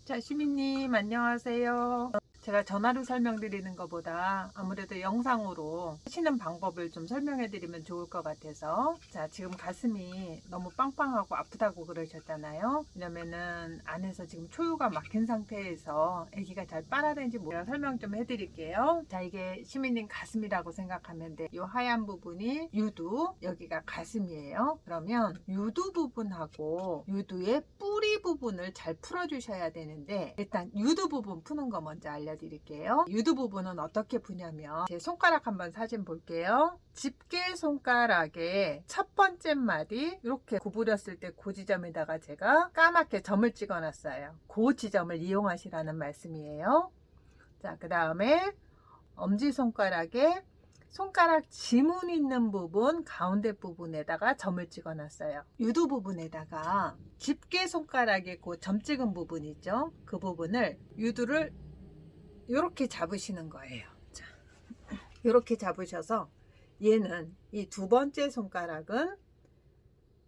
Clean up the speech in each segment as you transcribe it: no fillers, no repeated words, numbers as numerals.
자, 시민님 안녕하세요. 제가 전화로 설명드리는 것보다 아무래도 영상으로 하시는 방법을 좀 설명해 드리면 좋을 것 같아서, 자, 지금 가슴이 너무 빵빵하고 아프다고 그러셨잖아요. 왜냐면은 안에서 지금 초유가 막힌 상태에서 아기가 잘 빨아들인지 제가 설명 좀 해드릴게요. 자, 이게 시민님 가슴이라고 생각하면 돼. 이 하얀 부분이 유두, 여기가 가슴이에요. 그러면 유두 부분하고 유두의 뿌리 부분을 잘 풀어주셔야 되는데, 일단 유두 부분 푸는 거 먼저 알려드릴게요. 유두 부분은 어떻게 푸냐면, 제 손가락 한번 사진 볼게요. 집게 손가락에 첫 번째 마디 이렇게 구부렸을 때 그 지점에다가 제가 까맣게 점을 찍어 놨어요. 그 지점을 이용하시라는 말씀이에요. 자, 그 다음에 엄지손가락에 손가락 지문 있는 부분 가운데 부분에다가 점을 찍어 놨어요. 유두 부분에다가 집게 손가락에 그 점 찍은 부분 있죠, 그 부분을 유두를 이렇게 잡으시는 거예요. 자, 이렇게 잡으셔서 얘는 이 두 번째 손가락은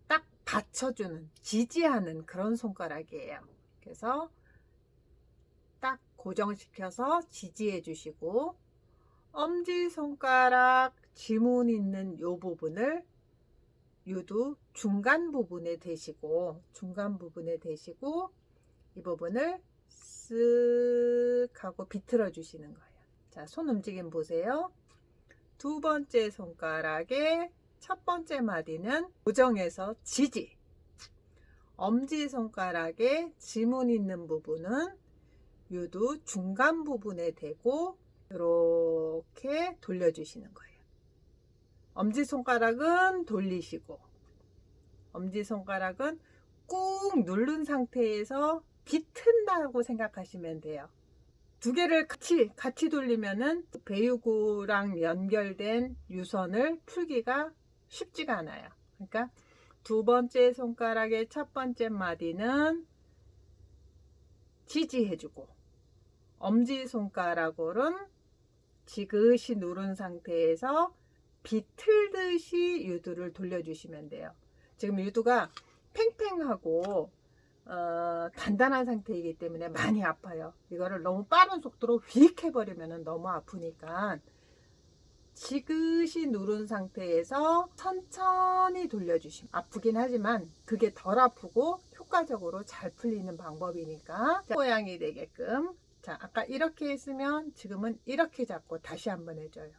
딱 받쳐주는, 지지하는 그런 손가락이에요. 그래서 딱 고정시켜서 지지해 주시고, 엄지손가락 지문 있는 요 부분을 유두 중간 부분에 대시고, 이 부분을 쓱 하고 비틀어 주시는 거예요. 자, 손 움직임 보세요. 두 번째 손가락의 첫 번째 마디는 고정해서 지지, 엄지손가락에 지문 있는 부분은 유두 중간 부분에 대고 이렇게 돌려주시는 거예요. 엄지손가락은 돌리시고, 엄지손가락은 꾹 누른 상태에서 비튼다고 생각하시면 돼요. 두 개를 같이 돌리면은 배유구랑 연결된 유선을 풀기가 쉽지가 않아요. 그러니까 두 번째 손가락의 첫 번째 마디는 지지해주고, 엄지손가락으로는 지그시 누른 상태에서 비틀듯이 유두를 돌려주시면 돼요. 지금 유두가 팽팽하고 단단한 상태이기 때문에 많이 아파요. 이거를 너무 빠른 속도로 휙 해버리면 너무 아프니까 지그시 누른 상태에서 천천히 돌려주시면, 아프긴 하지만 그게 덜 아프고 효과적으로 잘 풀리는 방법이니까 모양이 되게끔. 자, 아까 이렇게 했으면 지금은 이렇게 잡고 다시 한번 해줘요.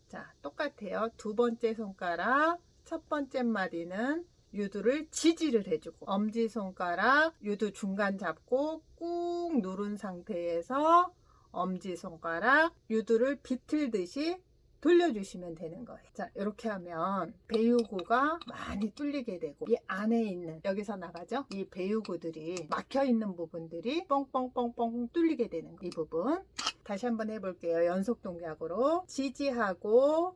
자, 똑같아요. 두 번째 손가락 첫 번째 마디는 유두를 지지를 해주고, 엄지손가락 유두 중간 잡고 꾹 누른 상태에서 엄지손가락 유두를 비틀듯이 돌려주시면 되는 거예요. 자, 이렇게 하면 배유구가 많이 뚫리게 되고, 이 안에 있는, 여기서 나가죠, 이 배유구들이 막혀 있는 부분들이 뻥뻥뻥뻥 뚫리게 되는 거예요. 이 부분 다시 한번 해볼게요. 연속 동작으로 지지하고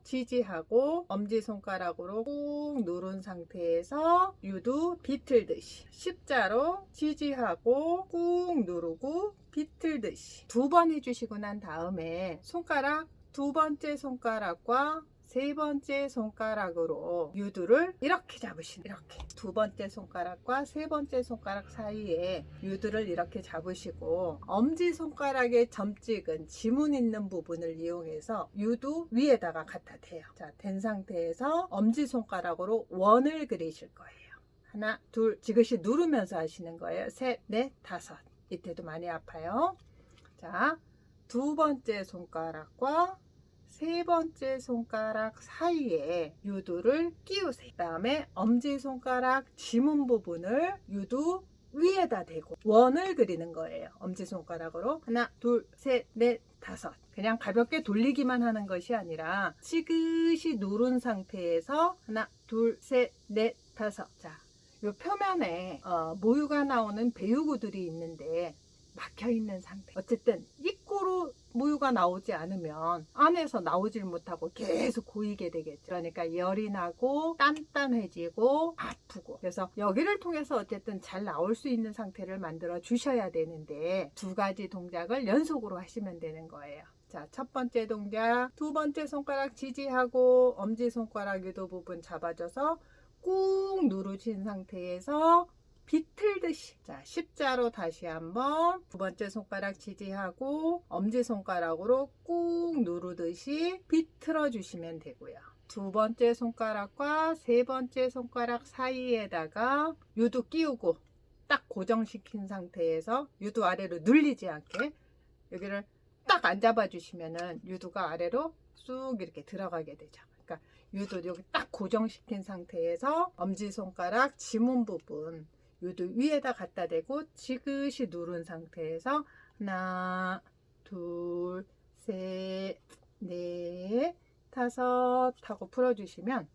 엄지손가락으로 꾹 누른 상태에서 유두 비틀듯이, 십자로 지지하고 꾹 누르고 비틀듯이 두 번 해주시고 난 다음에 손가락 두 번째 손가락과 세 번째 손가락으로 유두를 이렇게 잡으시는, 이렇게 두 번째 손가락과 세 번째 손가락 사이에 유두를 이렇게 잡으시고, 엄지손가락에 점 찍은 지문 있는 부분을 이용해서 유두 위에다가 갖다 대요. 자, 된 상태에서 엄지손가락으로 원을 그리실 거예요. 하나, 둘, 지그시 누르면서 하시는 거예요. 셋, 넷, 다섯. 이때도 많이 아파요. 자, 두 번째 손가락과 세 번째 손가락 사이에 유두를 끼우세요. 그 다음에 엄지손가락 지문 부분을 유두 위에다 대고 원을 그리는 거예요. 엄지손가락으로 하나, 둘, 셋, 넷, 다섯. 그냥 가볍게 돌리기만 하는 것이 아니라 지그시 누른 상태에서 하나, 둘, 셋, 넷, 다섯. 자, 이 표면에 모유가 나오는 배유구들이 있는데 막혀 있는 상태. 어쨌든 입구로 모유가 나오지 않으면 안에서 나오질 못하고 계속 고이게 되겠죠. 그러니까 열이 나고 단단해지고 아프고, 그래서 여기를 통해서 어쨌든 잘 나올 수 있는 상태를 만들어 주셔야 되는데, 두 가지 동작을 연속으로 하시면 되는 거예요. 자, 첫 번째 동작, 두 번째 손가락 지지하고 엄지손가락 유도 부분 잡아줘서 꾹 누르신 상태에서 비틀듯이. 자, 십자로 다시 한번 두 번째 손가락 지지하고 엄지손가락으로 꾹 누르듯이 비틀어 주시면 되고요. 두 번째 손가락과 세 번째 손가락 사이에다가 유두 끼우고 딱 고정시킨 상태에서 유두 아래로 눌리지 않게 여기를 딱 안 잡아 주시면은 유두가 아래로 쑥 이렇게 들어가게 되죠. 그러니까 유두 여기 딱 고정시킨 상태에서 엄지손가락 지문 부분 유두 위에다 갖다 대고 지그시 누른 상태에서 하나, 둘, 셋, 넷, 다섯 하고 풀어주시면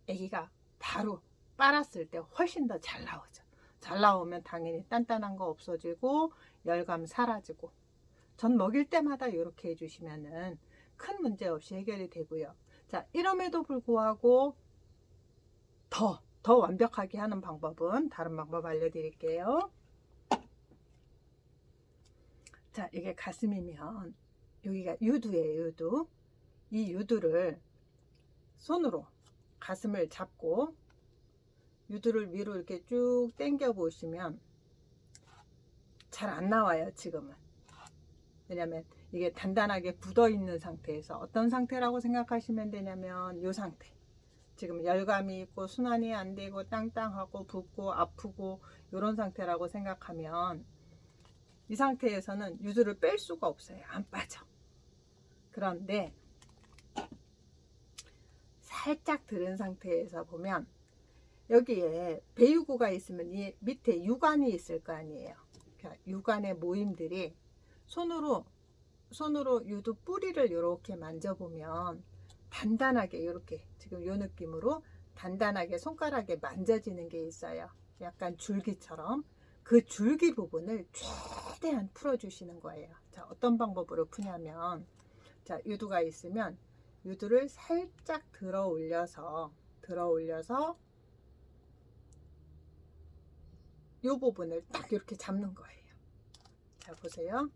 아기가 바로 빨았을 때 훨씬 더 잘 나오죠. 잘 나오면 당연히 단단한 거 없어지고 열감 사라지고, 전 먹일 때마다 이렇게 해주시면은 큰 문제 없이 해결이 되고요. 자, 이럼에도 불구하고 더 완벽하게 하는 방법은 다른 방법 알려드릴게요. 자, 이게 가슴이면 여기가 유두예요. 유두. 이 유두를 손으로 가슴을 잡고 유두를 위로 이렇게 쭉 당겨 보시면 잘 안 나와요, 지금은. 왜냐면 이게 단단하게 굳어 있는 상태에서, 어떤 상태라고 생각하시면 되냐면 이 상태. 지금 열감이 있고 순환이 안 되고 땅땅하고 붓고 아프고 이런 상태라고 생각하면 이 상태에서는 유두를 뺄 수가 없어요. 안 빠져. 그런데 살짝 들은 상태에서 보면 여기에 배유구가 있으면 이 밑에 유관이 있을 거 아니에요. 그러니까 유관의 모임들이 손으로 유두 뿌리를 이렇게 만져보면 단단하게, 이렇게 지금 이 느낌으로 단단하게 손가락에 만져지는 게 있어요. 약간 줄기처럼. 그 줄기 부분을 최대한 풀어주시는 거예요. 자, 어떤 방법으로 푸냐면, 자, 유두가 있으면 유두를 살짝 들어 올려서 이 부분을 딱 이렇게 잡는 거예요. 자, 보세요.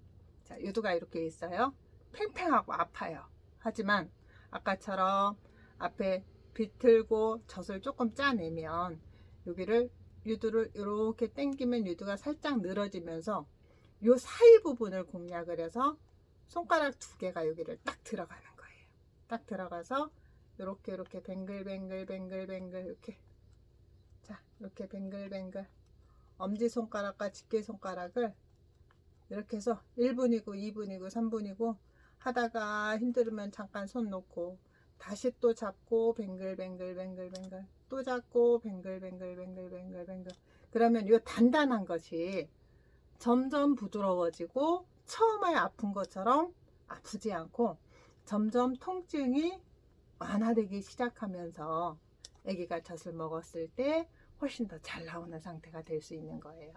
자, 유두가 이렇게 있어요. 팽팽하고 아파요. 하지만 아까처럼 앞에 비틀고 젖을 조금 짜내면 여기를 유두를 이렇게 당기면 유두가 살짝 늘어지면서 이 사이 부분을 공략을 해서 손가락 두 개가 여기를 딱 들어가는 거예요. 딱 들어가서 이렇게 뱅글뱅글 이렇게, 자, 이렇게 뱅글뱅글 엄지손가락과 집게손가락을 이렇게 해서 1분이고 2분이고 3분이고 하다가 힘들으면 잠깐 손 놓고 다시 또 잡고 뱅글뱅글 또 잡고 뱅글뱅글 그러면 이 단단한 것이 점점 부드러워지고 처음에 아픈 것처럼 아프지 않고 점점 통증이 완화되기 시작하면서 아기가 젖을 먹었을 때 훨씬 더 잘 나오는 상태가 될 수 있는 거예요.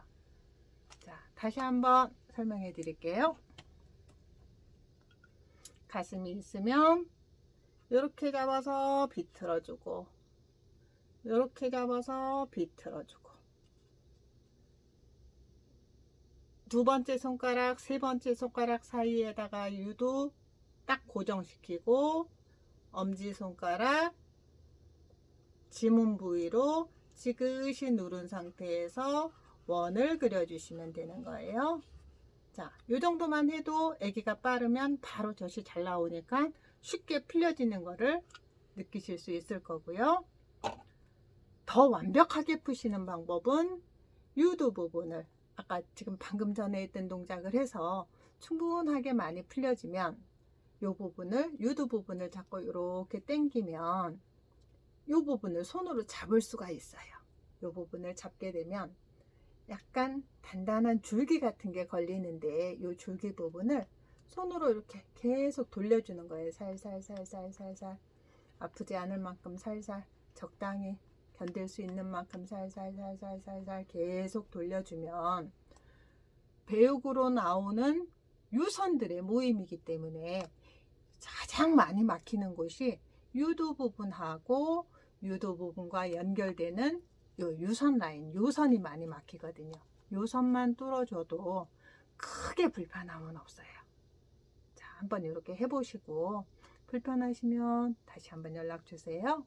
자, 다시 한번 설명해 드릴게요. 가슴이 있으면 이렇게 잡아서 비틀어주고, 이렇게 잡아서 비틀어주고, 두 번째 손가락, 세 번째 손가락 사이에다가 유두 딱 고정시키고 엄지손가락 지문 부위로 지그시 누른 상태에서 원을 그려주시면 되는 거예요. 자, 이 정도만 해도 아기가 빠르면 바로 젖이 잘 나오니까 쉽게 풀려지는 거를 느끼실 수 있을 거고요. 더 완벽하게 푸시는 방법은 유두 부분을 아까 지금 방금 전에 했던 동작을 해서 충분하게 많이 풀려지면 이 부분을, 유두 부분을 잡고 이렇게 당기면 이 부분을 손으로 잡을 수가 있어요. 이 부분을 잡게 되면 약간 단단한 줄기 같은 게 걸리는데 이 줄기 부분을 손으로 이렇게 계속 돌려주는 거예요. 살살 아프지 않을 만큼 살살, 적당히 견딜 수 있는 만큼 살살 계속 돌려주면 배육으로 나오는 유선들의 모임이기 때문에 가장 많이 막히는 곳이 유두 부분하고 유두 부분과 연결되는 요 유선 라인, 요선이 많이 막히거든요. 요선만 뚫어줘도 크게 불편함은 없어요. 자, 한번 이렇게 해보시고 불편하시면 다시 한번 연락 주세요.